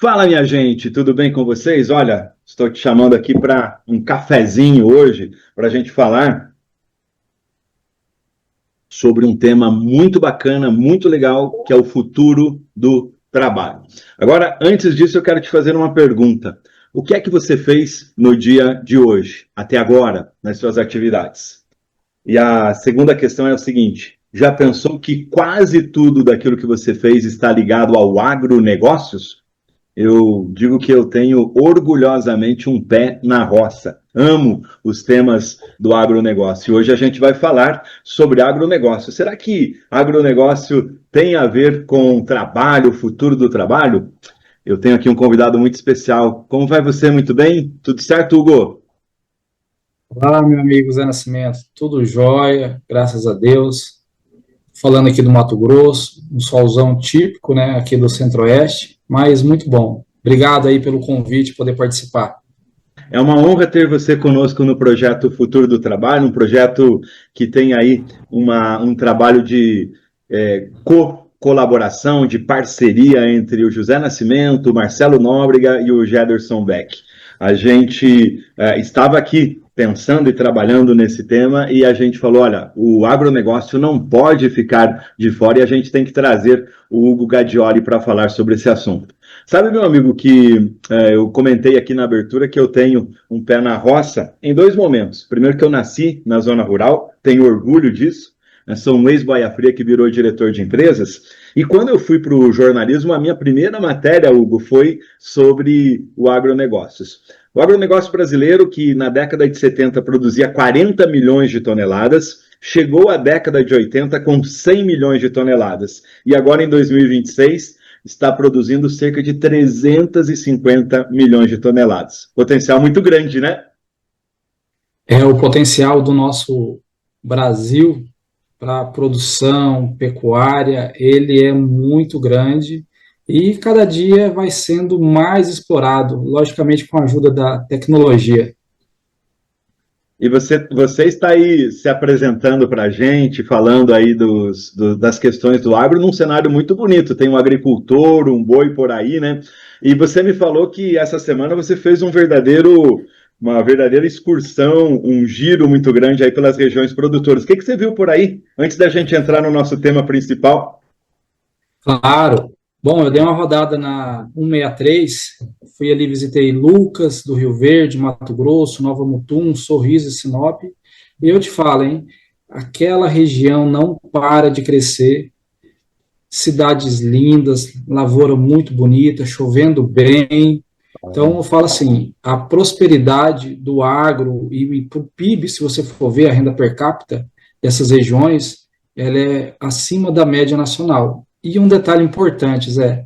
Fala, minha gente, tudo bem com vocês? Olha, estou te chamando aqui para um cafezinho hoje, para a gente falar sobre um tema muito bacana, muito legal, que é o futuro do trabalho. Agora, antes disso, eu quero te fazer uma pergunta. O que é que você fez no dia de hoje, até agora, nas suas atividades? E a segunda questão é o seguinte: já pensou que quase tudo daquilo que você fez está ligado ao agronegócios? Eu digo que eu tenho orgulhosamente um pé na roça. Amo os temas do agronegócio. E hoje a gente vai falar sobre agronegócio. Será que agronegócio tem a ver com trabalho, o futuro do trabalho? Eu tenho aqui um convidado muito especial. Como vai você? Muito bem? Tudo certo, Hugo? Olá, meu amigo Zé Nascimento, tudo jóia, graças a Deus. Falando aqui do Mato Grosso, um solzão típico, né, aqui do Centro-Oeste, mas muito bom. Obrigado aí pelo convite, poder participar. É uma honra ter você conosco no projeto Futuro do Trabalho, um projeto que tem aí um trabalho de colaboração, de parceria entre o José Nascimento, o Marcelo Nóbrega e o Gederson Beck. A gente estava aqui pensando e trabalhando nesse tema e a gente falou, olha, o agronegócio não pode ficar de fora e a gente tem que trazer o Hugo Gadioli para falar sobre esse assunto. Sabe, meu amigo, que eu comentei aqui na abertura que eu tenho um pé na roça em dois momentos. Primeiro que eu nasci na zona rural, tenho orgulho disso, né? Sou um ex-boia fria que virou diretor de empresas. E quando eu fui para o jornalismo, a minha primeira matéria, Hugo, foi sobre o agronegócios. O agronegócio brasileiro, que na década de 70 produzia 40 milhões de toneladas, chegou à década de 80 com 100 milhões de toneladas. E agora, em 2026, está produzindo cerca de 350 milhões de toneladas. Potencial muito grande, né? É o potencial do nosso Brasil para produção pecuária, ele é muito grande e cada dia vai sendo mais explorado, logicamente com a ajuda da tecnologia. E você está aí se apresentando para a gente, falando aí das questões do agro, num cenário muito bonito. Tem um agricultor, um boi por aí, né? E você me falou que essa semana você fez uma verdadeira excursão, um giro muito grande aí pelas regiões produtoras. O que você viu por aí, antes da gente entrar no nosso tema principal? Claro. Bom, eu dei uma rodada na 163, fui ali, visitei Lucas, do Rio Verde, Mato Grosso, Nova Mutum, Sorriso e Sinop. E eu te falo, hein, aquela região não para de crescer, cidades lindas, lavoura muito bonita, chovendo bem. Então, eu falo assim, a prosperidade do agro e para o PIB, se você for ver a renda per capita dessas regiões, ela é acima da média nacional. E um detalhe importante, Zé,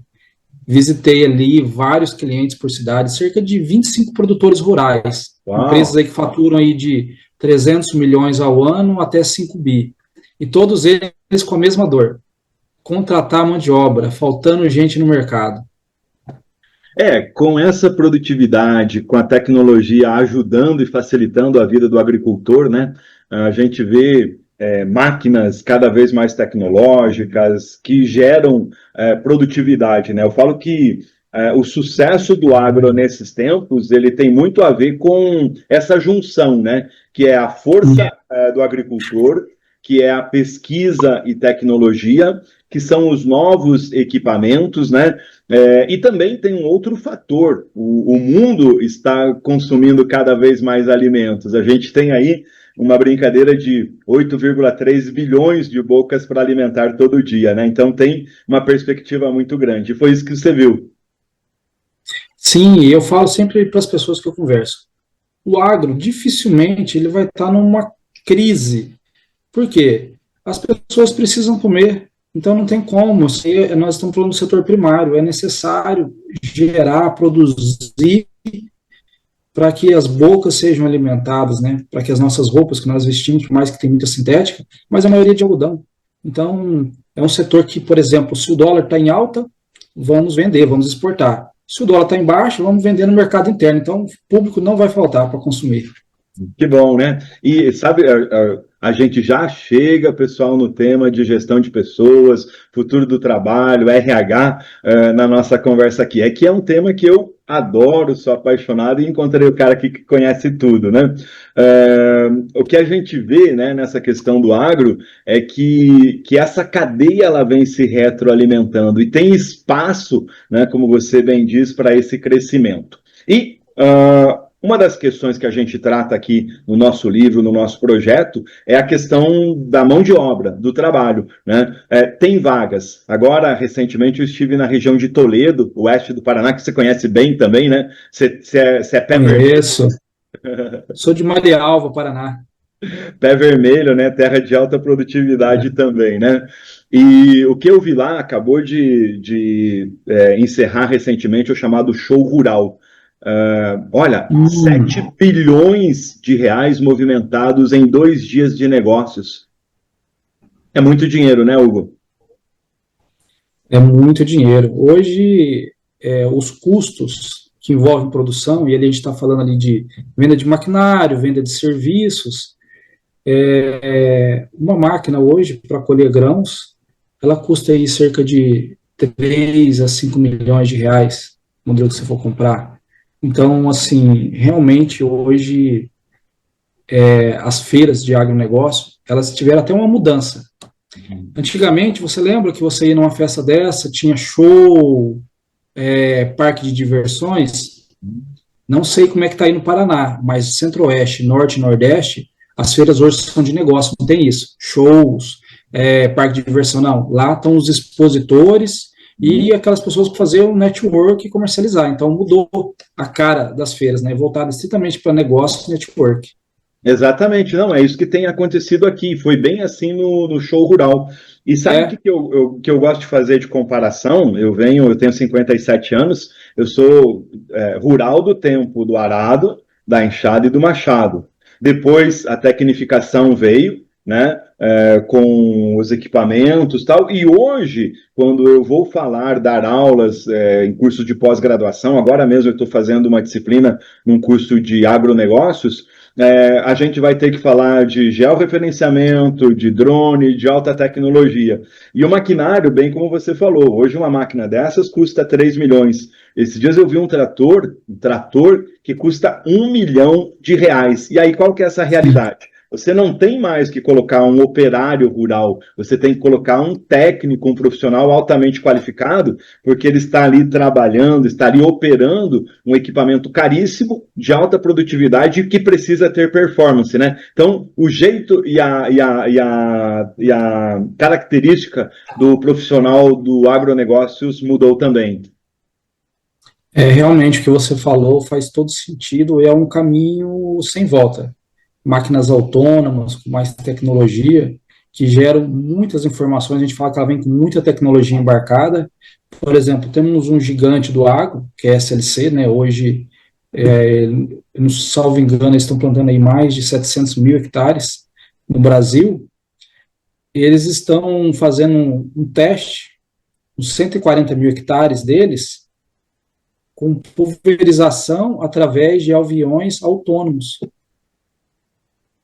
visitei ali vários clientes por cidade, cerca de 25 produtores rurais, empresas Uau! aí que faturam aí de 300 milhões ao ano até 5 bi. E todos eles com a mesma dor, contratar mão de obra, faltando gente no mercado. Com essa produtividade, com a tecnologia ajudando e facilitando a vida do agricultor, né? A gente vê máquinas cada vez mais tecnológicas que geram produtividade, né? Eu falo que o sucesso do agro nesses tempos ele tem muito a ver com essa junção, né? Que é a força do agricultor, que é a pesquisa e tecnologia, que são os novos equipamentos, né? E também tem um outro fator: o mundo está consumindo cada vez mais alimentos. A gente tem aí uma brincadeira de 8,3 bilhões de bocas para alimentar todo dia, né? Então tem uma perspectiva muito grande. Foi isso que você viu. Sim, eu falo sempre para as pessoas que eu converso. O agro dificilmente ele vai estar numa crise. Por quê? As pessoas precisam comer. Então não tem como. Se nós estamos falando do setor primário, é necessário gerar, produzir para que as bocas sejam alimentadas, né? Para que as nossas roupas que nós vestimos, por mais que tem muita sintética, mas a maioria é de algodão. Então é um setor que, por exemplo, se o dólar está em alta, vamos vender, vamos exportar. Se o dólar está em baixa, vamos vender no mercado interno. Então, o público não vai faltar para consumir. Que bom, né? E sabe, a gente já chega, pessoal, no tema de gestão de pessoas, futuro do trabalho, RH, na nossa conversa aqui. É que é um tema que eu adoro, sou apaixonado e encontrei o cara aqui que conhece tudo, né? O que a gente vê, né, nessa questão do agro é que essa cadeia ela vem se retroalimentando e tem espaço, né, como você bem diz, para esse crescimento. E uma das questões que a gente trata aqui no nosso livro, no nosso projeto, é a questão da mão de obra, do trabalho, né? Tem vagas. Agora, recentemente, eu estive na região de Toledo, oeste do Paraná, que você conhece bem também, né? Você é pé vermelho? Conheço. Sou de Marialva, Paraná. Pé vermelho, né? Terra de alta produtividade também, né? E o que eu vi lá acabou de encerrar recentemente o chamado Show Rural. Olha, 7 bilhões de reais movimentados em 2 dias de negócios. É muito dinheiro, né, Hugo? É muito dinheiro. Hoje, os custos que envolvem produção, e ali a gente está falando ali de venda de maquinário, venda de serviços, uma máquina hoje, para colher grãos, ela custa aí cerca de 3 a 5 milhões de reais, no modelo que você for comprar. Então, assim, realmente hoje as feiras de agronegócio, elas tiveram até uma mudança. Antigamente, você lembra que você ia numa festa dessa, tinha show, parque de diversões? Não sei como é que está aí no Paraná, mas Centro-Oeste, Norte e Nordeste, as feiras hoje são de negócio, não tem isso. Shows, parque de diversão, não. Lá estão os expositores e aquelas pessoas para fazer o network e comercializar. Então mudou a cara das feiras, né? Voltada estritamente para negócio e network. Exatamente, não, é isso que tem acontecido aqui, foi bem assim no Show Rural. E sabe o que eu gosto de fazer de comparação? Eu tenho 57 anos, eu sou rural do tempo do arado, da enxada e do machado. Depois a tecnificação veio, né, com os equipamentos e tal, e hoje, quando eu vou dar aulas em cursos de pós-graduação, agora mesmo eu estou fazendo uma disciplina num curso de agronegócios, a gente vai ter que falar de georreferenciamento, de drone, de alta tecnologia. E o maquinário, bem como você falou, hoje uma máquina dessas custa 3 milhões. Esses dias eu vi um trator que custa 1 milhão de reais. E aí, qual que é essa realidade? Você não tem mais que colocar um operário rural, você tem que colocar um técnico, um profissional altamente qualificado, porque ele está ali trabalhando, está ali operando um equipamento caríssimo, de alta produtividade, que precisa ter performance, né? Então, o jeito e a característica do profissional do agronegócios mudou também. Realmente o que você falou faz todo sentido, é um caminho sem volta. Máquinas autônomas, com mais tecnologia, que geram muitas informações, a gente fala que ela vem com muita tecnologia embarcada. Por exemplo, temos um gigante do agro, que é a SLC, né? Hoje, não salvo engano, eles estão plantando aí mais de 700 mil hectares no Brasil. Eles estão fazendo um teste, uns 140 mil hectares deles, com pulverização através de aviões autônomos.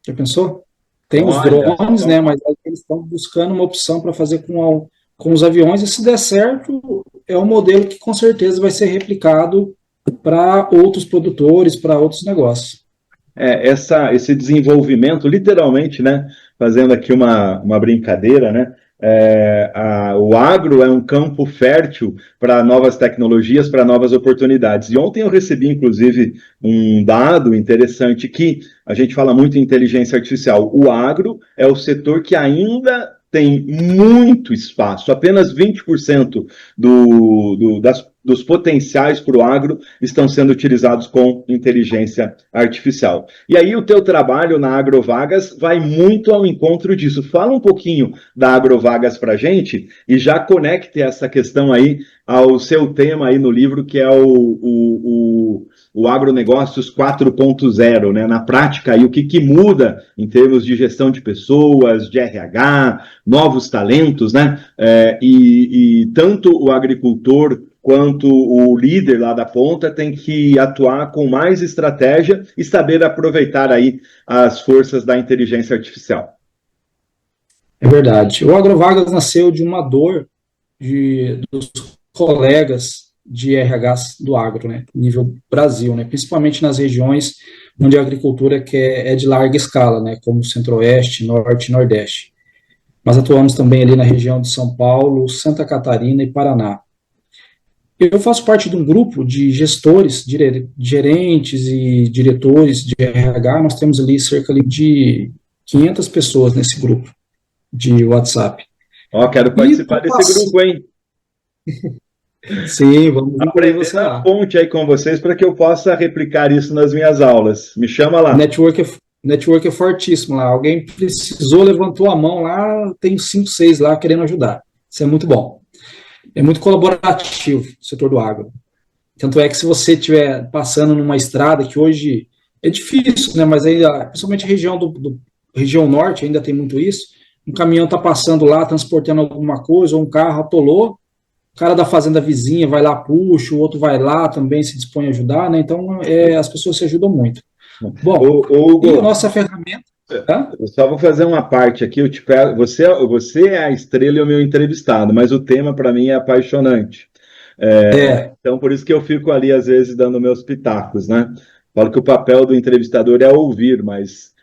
Já pensou? Tem os drones, né? Mas eles estão buscando uma opção para fazer com os aviões, e se der certo, é um modelo que com certeza vai ser replicado para outros produtores, para outros negócios. Esse desenvolvimento, literalmente, né? Fazendo aqui uma brincadeira, né? O agro é um campo fértil para novas tecnologias, para novas oportunidades. E ontem eu recebi, inclusive, um dado interessante que a gente fala muito em inteligência artificial. O agro é o setor que ainda tem muito espaço, apenas 20% dos potenciais para o agro estão sendo utilizados com inteligência artificial. E aí o teu trabalho na Agrovagas vai muito ao encontro disso. Fala um pouquinho da Agrovagas para a gente e já conecte essa questão aí ao seu tema aí no livro, que é o agronegócios 4.0, né? Na prática, aí, o que muda em termos de gestão de pessoas, de RH, novos talentos, né? E tanto o agricultor quanto o líder lá da ponta tem que atuar com mais estratégia e saber aproveitar aí as forças da inteligência artificial. É verdade. O Agrovagas nasceu de uma dor dos colegas de RH do agro, né, nível Brasil, né, principalmente nas regiões onde a agricultura é de larga escala, né, como Centro-Oeste, Norte e Nordeste. Mas atuamos também ali na região de São Paulo, Santa Catarina e Paraná. Eu faço parte de um grupo de gestores, gerentes e diretores de RH. Nós temos ali cerca ali de 500 pessoas nesse grupo de WhatsApp. Ó, quero participar desse grupo, hein? Sim, vamos incluir você Aprender na lá. ponte aí com vocês para que eu possa replicar isso nas minhas aulas. Me chama lá. Network é fortíssimo lá. Alguém precisou, levantou a mão lá, tem 5, 6 lá querendo ajudar. Isso é muito bom. É muito colaborativo o setor do agro. Tanto é que se você estiver passando numa estrada, que hoje é difícil, né? Mas ainda, principalmente a região região norte, ainda tem muito isso. Um caminhão está passando lá, transportando alguma coisa, ou um carro atolou, o cara da fazenda vizinha vai lá, puxa, o outro vai lá também, se dispõe a ajudar, né? Então, as pessoas se ajudam muito. Bom, Hugo, e a nossa ferramenta... Eu só vou fazer uma parte aqui. Você é a estrela e o meu entrevistado, mas o tema para mim é apaixonante. Então, por isso que eu fico ali, às vezes, dando meus pitacos, né? Falo que o papel do entrevistador é ouvir, mas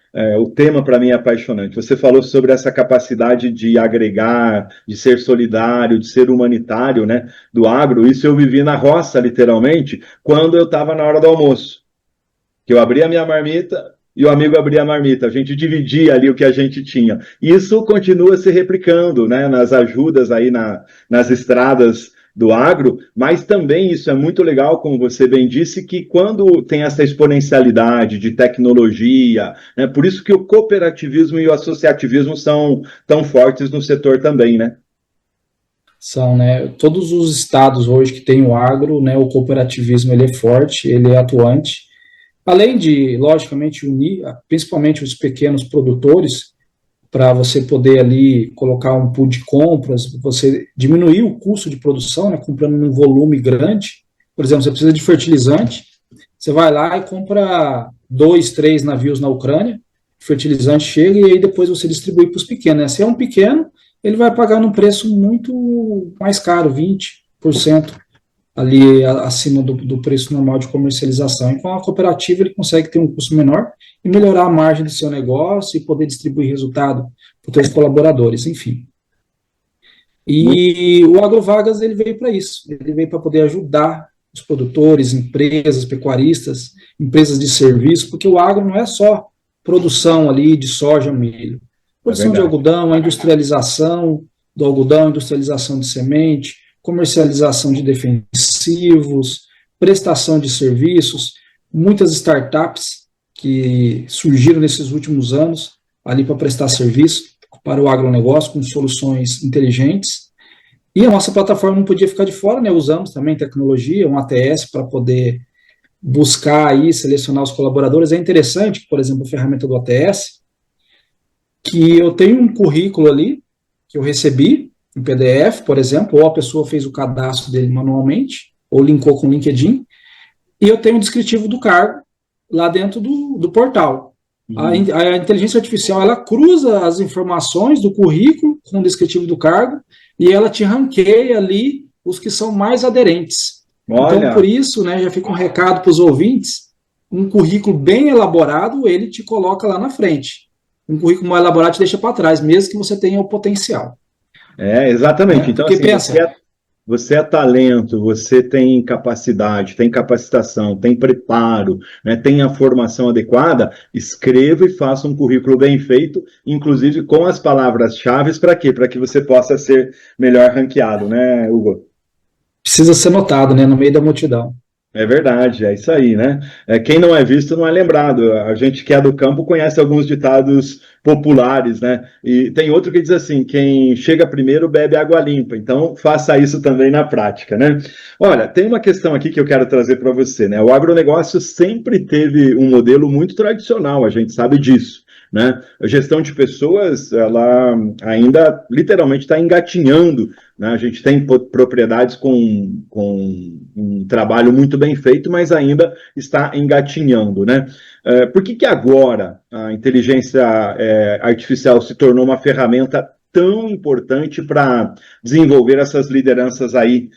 o tema para mim é apaixonante. Você falou sobre essa capacidade de agregar, de ser solidário, de ser humanitário, né? Do agro. Isso eu vivi na roça, literalmente, quando eu estava na hora do almoço. Que eu abria a minha marmita e o amigo abria a marmita, a gente dividia ali o que a gente tinha. Isso continua se replicando, né, nas ajudas aí nas estradas do agro, mas também isso é muito legal, como você bem disse, que quando tem essa exponencialidade de tecnologia, né, por isso que o cooperativismo e o associativismo são tão fortes no setor também, né? São, né? Todos os estados hoje que tem o agro, né, o cooperativismo ele é forte, ele é atuante. Além de, logicamente, unir principalmente os pequenos produtores, para você poder ali colocar um pool de compras, você diminuir o custo de produção, né, comprando num volume grande. Por exemplo, você precisa de fertilizante, você vai lá e compra 2, 3 navios na Ucrânia, o fertilizante chega e aí depois você distribui para os pequenos, né? Se é um pequeno, ele vai pagar num preço muito mais caro, 20% ali acima do preço normal de comercialização. Então, a cooperativa ele consegue ter um custo menor e melhorar a margem do seu negócio e poder distribuir resultado para os seus colaboradores, enfim. E o Agrovagas ele veio para isso, ele veio para poder ajudar os produtores, empresas, pecuaristas, empresas de serviço, porque o agro não é só produção ali de soja, milho. Produção de algodão, a industrialização do algodão, industrialização de semente, comercialização de defensivos, prestação de serviços, muitas startups que surgiram nesses últimos anos ali para prestar serviço para o agronegócio com soluções inteligentes. E a nossa plataforma não podia ficar de fora, né? Usamos também tecnologia, um ATS para poder buscar aí, selecionar os colaboradores. É interessante, por exemplo, a ferramenta do ATS, que eu tenho um currículo ali que eu recebi em PDF, por exemplo, ou a pessoa fez o cadastro dele manualmente, ou linkou com o LinkedIn, e eu tenho o descritivo do cargo lá dentro do portal. A inteligência artificial, ela cruza as informações do currículo com o descritivo do cargo, e ela te ranqueia ali os que são mais aderentes. Olha. Então, por isso, né, já fica um recado para os ouvintes, um currículo bem elaborado, ele te coloca lá na frente. Um currículo mal elaborado te deixa para trás, mesmo que você tenha o potencial. Exatamente. Então, assim, você é talento, você tem capacidade, tem capacitação, tem preparo, né, tem a formação adequada, escreva e faça um currículo bem feito, inclusive com as palavras-chave, para quê? Para que você possa ser melhor ranqueado, né, Hugo? Precisa ser notado, né, no meio da multidão. É verdade, é isso aí, né? Quem não é visto não é lembrado. A gente que é do campo conhece alguns ditados populares, né? E tem outro que diz assim: quem chega primeiro bebe água limpa. Então, faça isso também na prática, né? Olha, tem uma questão aqui que eu quero trazer para você, né? O agronegócio sempre teve um modelo muito tradicional, a gente sabe disso. Né? A gestão de pessoas, ela ainda literalmente está engatinhando, né? A gente tem propriedades com um trabalho muito bem feito, mas ainda está engatinhando, né? Por que agora a inteligência artificial se tornou uma ferramenta tão importante para desenvolver essas lideranças aí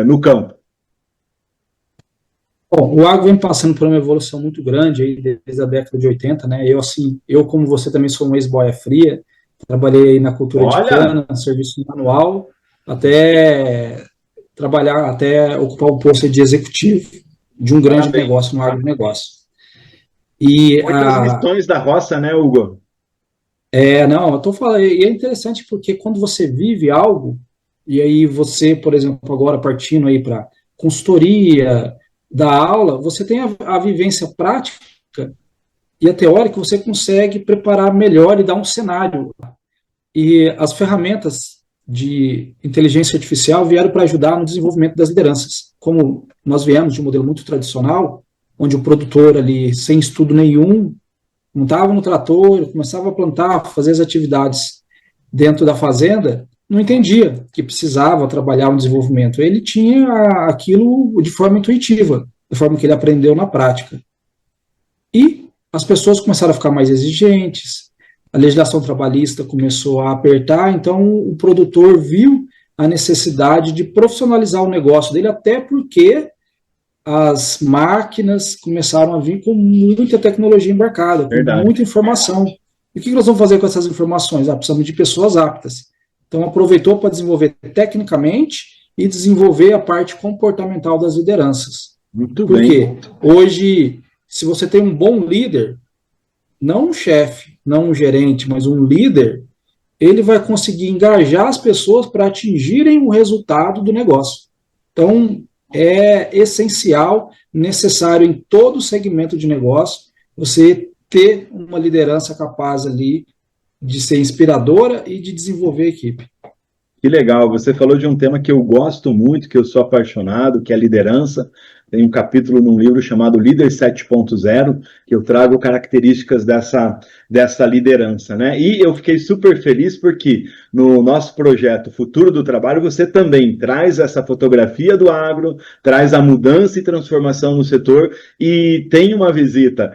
no campo? Bom, o agro vem passando por uma evolução muito grande aí desde a década de 80, né? Eu como você também sou um ex-boia fria, trabalhei na cultura de Olha, cana, serviço manual, até trabalhar, até ocupar o posto de executivo de um grande parabéns. negócio no agronegócio. E Muitas lições da roça, né, Hugo? não, eu tô falando, e é interessante porque quando você vive algo, e aí você, por exemplo, agora partindo aí para consultoria, da aula, você tem a vivência prática e a teórica, você consegue preparar melhor e dar um cenário. E as ferramentas de inteligência artificial vieram para ajudar no desenvolvimento das lideranças. Como nós viemos de um modelo muito tradicional, onde o produtor ali, sem estudo nenhum, montava no trator, começava a plantar, fazer as atividades dentro da fazenda, não entendia que precisava trabalhar um desenvolvimento. Ele tinha aquilo de forma intuitiva, de forma que ele aprendeu na prática. E as pessoas começaram a ficar mais exigentes, a legislação trabalhista começou a apertar, então o produtor viu a necessidade de profissionalizar o negócio dele, até porque as máquinas começaram a vir com muita tecnologia embarcada, com Verdade. muita informação. E o que nós vamos fazer com essas informações? Precisamos de pessoas aptas. Então, aproveitou para desenvolver tecnicamente e desenvolver a parte comportamental das lideranças. Muito Por bem. quê? Hoje, se você tem um bom líder, não um chefe, não um gerente, mas um líder, ele vai conseguir engajar as pessoas para atingirem o resultado do negócio. Então, é essencial, necessário em todo segmento de negócio, você ter uma liderança capaz ali de ser inspiradora e de desenvolver a equipe. Que legal, você falou de um tema que eu gosto muito, que eu sou apaixonado, que é a liderança. Tem um capítulo num livro chamado Líder 7.0, que eu trago características dessa liderança, né? E eu fiquei super feliz porque no nosso projeto Futuro do Trabalho, você também traz essa fotografia do agro, traz a mudança e transformação no setor e tem uma visita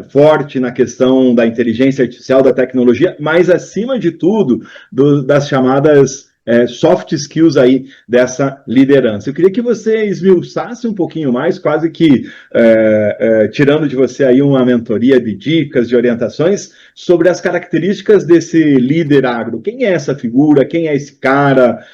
forte na questão da inteligência artificial, da tecnologia, mas acima de tudo, das chamadas soft skills aí dessa liderança. Eu queria que você esmiuçasse um pouquinho mais, quase que tirando de você aí uma mentoria de dicas, de orientações, sobre as características desse líder agro. Quem é essa figura? Quem é esse cara?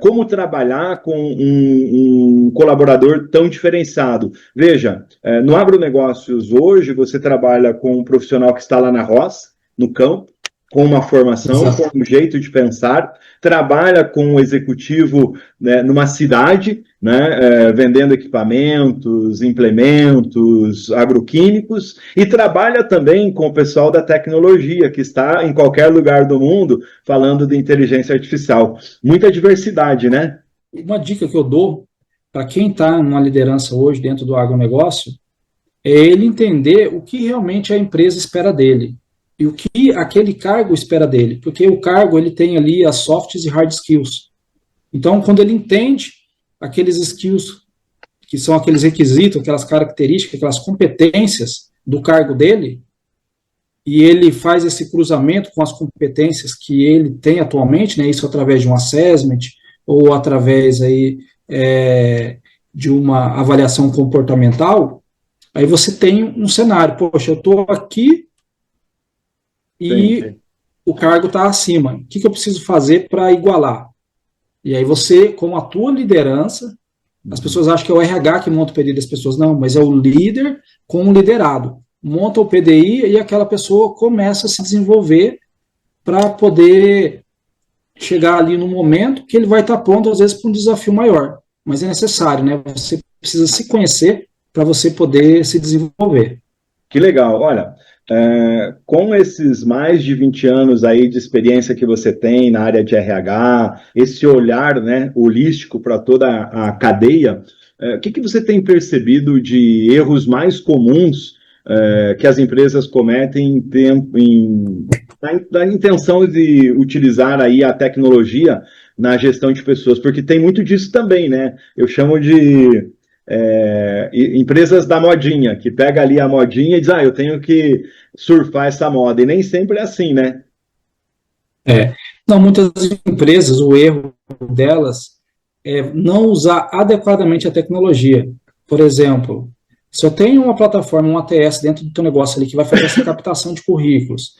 Como trabalhar com um colaborador tão diferenciado? Veja, no agronegócios hoje, você trabalha com um profissional que está lá na roça, no campo, com uma formação, Exato. com um jeito de pensar, trabalha com um executivo, né, numa cidade, né, vendendo equipamentos, implementos agroquímicos, e trabalha também com o pessoal da tecnologia, que está em qualquer lugar do mundo falando de inteligência artificial. Muita diversidade, né? Uma dica que eu dou para quem está numa liderança hoje dentro do agronegócio é ele entender o que realmente a empresa espera dele e o que aquele cargo espera dele, porque o cargo ele tem ali as soft e hard skills. Então, quando ele entende aqueles skills que são aqueles requisitos, aquelas características, aquelas competências do cargo dele, e ele faz esse cruzamento com as competências que ele tem atualmente, né, isso através de um assessment ou através aí, de uma avaliação comportamental, aí você tem um cenário, poxa, eu estou aqui e Sim. o cargo está acima. O que eu preciso fazer para igualar? E aí você, com a tua liderança, as pessoas acham que é o RH que monta o PDI das pessoas. Não, mas é o líder com o liderado. Monta o PDI e aquela pessoa começa a se desenvolver para poder chegar ali no momento que ele vai estar pronto, às vezes, para um desafio maior. Mas é necessário, né? Você precisa se conhecer para você poder se desenvolver. Que legal. Olha, com esses mais de 20 anos aí de experiência que você tem na área de RH, esse olhar, né, holístico para toda a cadeia, o que você tem percebido de erros mais comuns que as empresas cometem na intenção de utilizar aí a tecnologia na gestão de pessoas? Porque tem muito disso também, né? Eu chamo de empresas da modinha, que pega ali a modinha e diz, eu tenho que surfar essa moda, e nem sempre é assim, né? Não, muitas empresas, o erro delas é não usar adequadamente a tecnologia. Por exemplo, se eu tenho uma plataforma, um ATS dentro do teu negócio ali que vai fazer essa captação de currículos,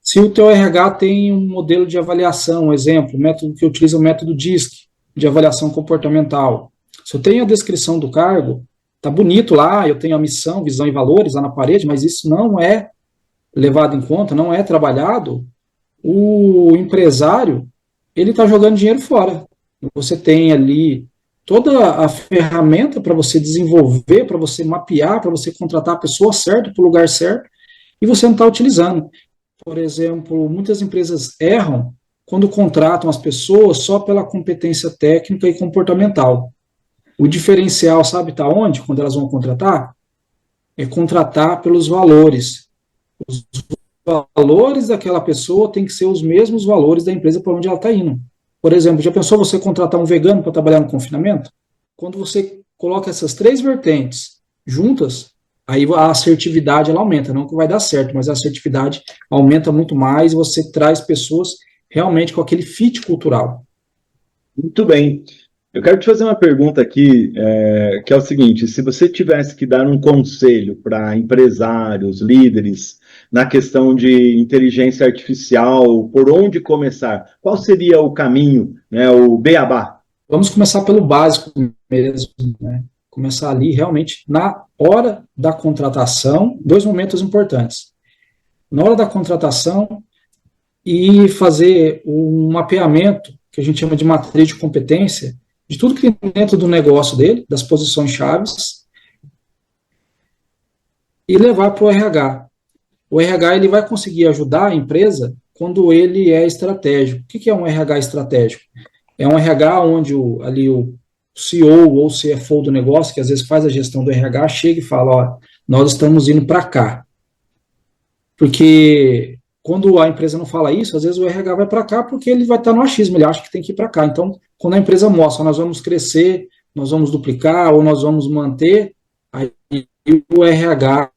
se o teu RH tem um modelo de avaliação, um exemplo, um método que utiliza o método DISC, de avaliação comportamental, se eu tenho a descrição do cargo, tá bonito lá, eu tenho a missão, visão e valores lá na parede, mas isso não é levado em conta, não é trabalhado, o empresário, ele está jogando dinheiro fora. Você tem ali toda a ferramenta para você desenvolver, para você mapear, para você contratar a pessoa certa para o lugar certo, e você não está utilizando. Por exemplo, muitas empresas erram quando contratam as pessoas só pela competência técnica e comportamental. O diferencial, sabe, está onde? Quando elas vão contratar? É contratar pelos valores. Os valores daquela pessoa têm que ser os mesmos valores da empresa para onde ela está indo. Por exemplo, já pensou você contratar um vegano para trabalhar no confinamento? Quando você coloca essas três vertentes juntas, aí a assertividade ela aumenta, não que vai dar certo, mas a assertividade aumenta muito mais e você traz pessoas realmente com aquele fit cultural. Muito bem. Eu quero te fazer uma pergunta aqui, que é o seguinte: se você tivesse que dar um conselho para empresários, líderes, na questão de inteligência artificial, por onde começar? Qual seria o caminho, né, o beabá? Vamos começar pelo básico mesmo, né? Começar ali realmente na hora da contratação, dois momentos importantes. Na hora da contratação e fazer um mapeamento, que a gente chama de matriz de competência, de tudo que tem dentro do negócio dele, das posições chaves, e levar para o RH. O RH ele vai conseguir ajudar a empresa quando ele é estratégico. O que é um RH estratégico? É um RH onde o CEO ou CFO do negócio, que às vezes faz a gestão do RH, chega e fala, ó, nós estamos indo para cá. Porque quando a empresa não fala isso, às vezes o RH vai para cá porque ele vai estar no achismo, ele acha que tem que ir para cá. Então, quando a empresa mostra, nós vamos crescer, nós vamos duplicar ou nós vamos manter, aí o RH,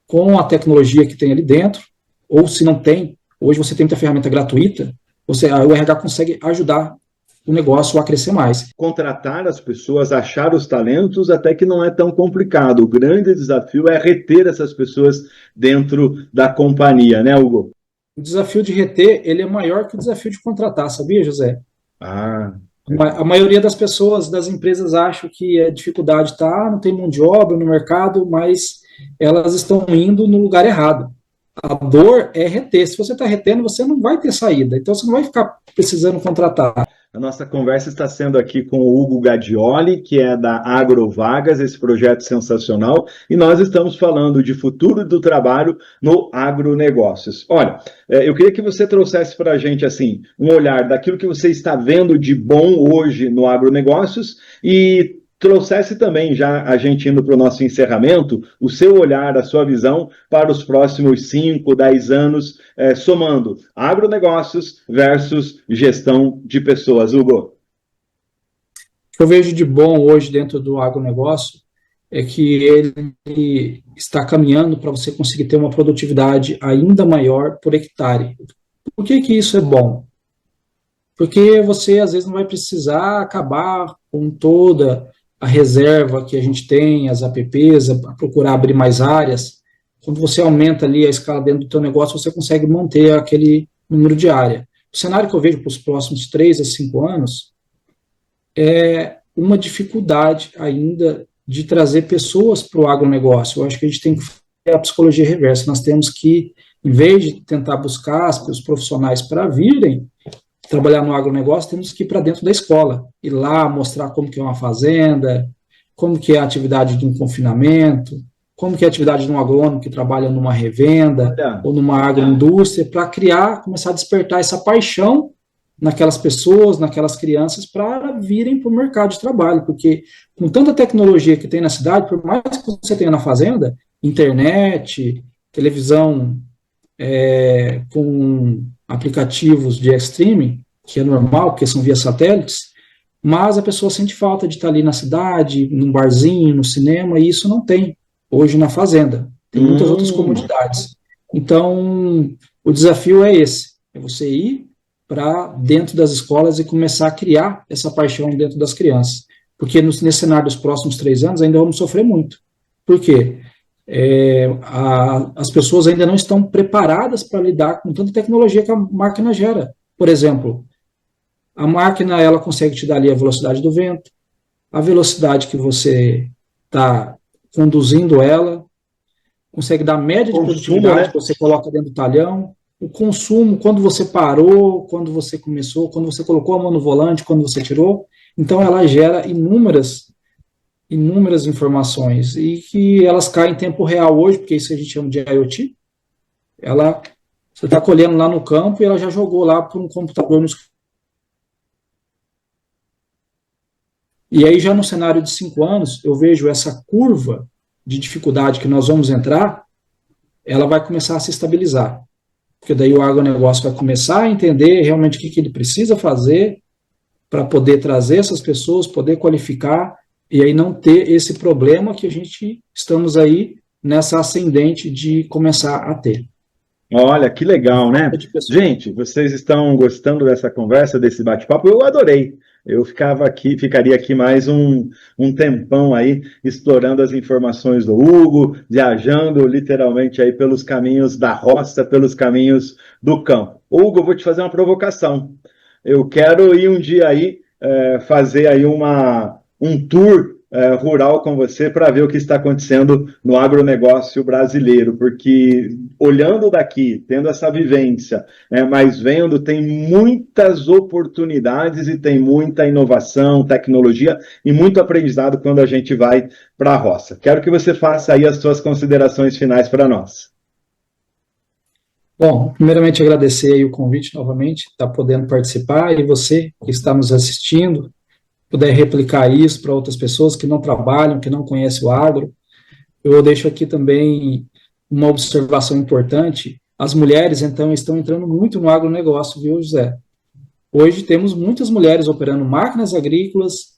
com a tecnologia que tem ali dentro, ou se não tem, hoje você tem muita ferramenta gratuita, o RH consegue ajudar o negócio a crescer mais. Contratar as pessoas, achar os talentos, até que não é tão complicado. O grande desafio é reter essas pessoas dentro da companhia, né, Hugo? O desafio de reter, ele é maior que o desafio de contratar, sabia, José? Ah, A maioria das pessoas, das empresas, acham que a dificuldade está, não tem mão de obra no mercado, mas elas estão indo no lugar errado. A dor é reter. Se você está retendo, você não vai ter saída. Então, você não vai ficar precisando contratar. a nossa conversa está sendo aqui com o Hugo Gadioli, que é da Agrovagas, esse projeto sensacional, e nós estamos falando de futuro do trabalho no agronegócios. Olha, eu queria que você trouxesse para a gente assim, um olhar daquilo que você está vendo de bom hoje no agronegócios e trouxesse também, já a gente indo para o nosso encerramento, o seu olhar, a sua visão para os próximos 5, 10 anos, somando agronegócios versus gestão de pessoas. Hugo? O que eu vejo de bom hoje dentro do agronegócio é que ele está caminhando para você conseguir ter uma produtividade ainda maior por hectare. Por que isso é bom? Porque você, às vezes, não vai precisar acabar com toda a reserva que a gente tem, as APPs, a procurar abrir mais áreas. Quando você aumenta ali a escala dentro do teu negócio, você consegue manter aquele número de área. O cenário que eu vejo para os próximos 3 a 5 anos é uma dificuldade ainda de trazer pessoas para o agronegócio. Eu acho que a gente tem que fazer a psicologia reversa. Nós temos que, em vez de tentar buscar os profissionais para virem trabalhar no agronegócio, temos que ir para dentro da escola, ir lá mostrar como que é uma fazenda, como que é a atividade de um confinamento, como que é a atividade de um agrônomo que trabalha numa revenda ou numa agroindústria, para criar, começar a despertar essa paixão naquelas pessoas, naquelas crianças, para virem para o mercado de trabalho, porque com tanta tecnologia que tem na cidade, por mais que você tenha na fazenda, internet, televisão com aplicativos de streaming, que é normal, porque são via satélites, mas a pessoa sente falta de estar ali na cidade, num barzinho, no cinema, e isso não tem hoje na fazenda. Tem muitas outras comodidades. Então, o desafio é esse, é você ir para dentro das escolas e começar a criar essa paixão dentro das crianças. Porque nesse cenário dos próximos 3 anos ainda vamos sofrer muito. Por quê? As pessoas ainda não estão preparadas para lidar com tanta tecnologia que a máquina gera. Por exemplo, a máquina ela consegue te dar ali a velocidade do vento, a velocidade que você está conduzindo ela, consegue dar a média de produtividade que você coloca dentro do talhão, o consumo, quando você parou, quando você começou, quando você colocou a mão no volante, quando você tirou. Então, ela gera inúmeras informações e que elas caem em tempo real hoje, porque isso a gente chama de IoT. Você está colhendo lá no campo e ela já jogou lá para um computador no escritório. E aí, já no cenário de 5 anos, eu vejo essa curva de dificuldade que nós vamos entrar, ela vai começar a se estabilizar. Porque daí o agronegócio vai começar a entender realmente o que ele precisa fazer para poder trazer essas pessoas, poder qualificar, e aí não ter esse problema que a gente estamos aí nessa ascendente de começar a ter. Olha, que legal, né? Gente, vocês estão gostando dessa conversa, desse bate-papo? Eu adorei. Eu ficaria aqui mais um tempão aí, explorando as informações do Hugo, viajando literalmente aí pelos caminhos da roça, pelos caminhos do campo. Hugo, eu vou te fazer uma provocação. Eu quero ir um dia aí, fazer aí um tour rural com você para ver o que está acontecendo no agronegócio brasileiro, porque olhando daqui, tendo essa vivência, mas vendo, tem muitas oportunidades e tem muita inovação, tecnologia e muito aprendizado quando a gente vai para a roça. Quero que você faça aí as suas considerações finais para nós. Bom, primeiramente agradecer aí o convite novamente, estar podendo participar, e você que está nos assistindo, puder replicar isso para outras pessoas que não trabalham, que não conhecem o agro. Eu deixo aqui também uma observação importante. As mulheres, então, estão entrando muito no agronegócio, viu, José? Hoje temos muitas mulheres operando máquinas agrícolas,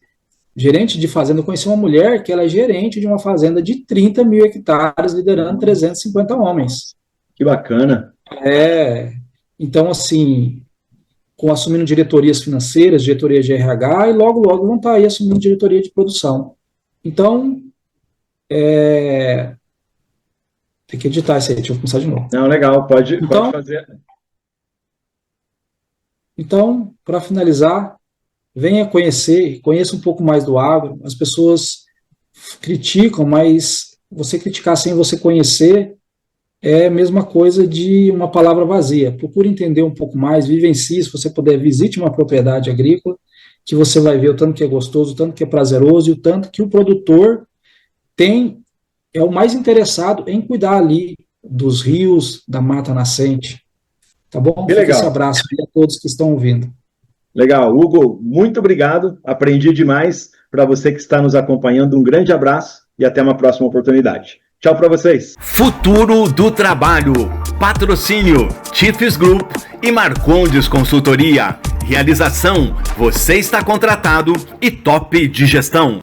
gerente de fazenda. Eu conheci uma mulher que ela é gerente de uma fazenda de 30 mil hectares, liderando 350 homens. Que bacana. Então, assim, assumindo diretorias financeiras, diretoria de RH, e logo vão estar aí assumindo diretoria de produção. Então, tem que editar isso aí, deixa eu começar de novo. Não, legal, pode fazer. Então, para finalizar, venha conheça um pouco mais do agro. As pessoas criticam, mas você criticar sem você conhecer é a mesma coisa de uma palavra vazia. Procure entender um pouco mais, vivencie, se você puder, visite uma propriedade agrícola, que você vai ver o tanto que é gostoso, o tanto que é prazeroso, e o tanto que o produtor é o mais interessado em cuidar ali dos rios, da mata nascente. Tá bom? Que legal. Esse abraço a todos que estão ouvindo. Legal. Hugo, muito obrigado, aprendi demais. Para você que está nos acompanhando, um grande abraço e até uma próxima oportunidade. Tchau para vocês. Futuro do Trabalho. Patrocínio Tifes Group e Marcondes Consultoria. Realização: você está contratado e Top de Gestão.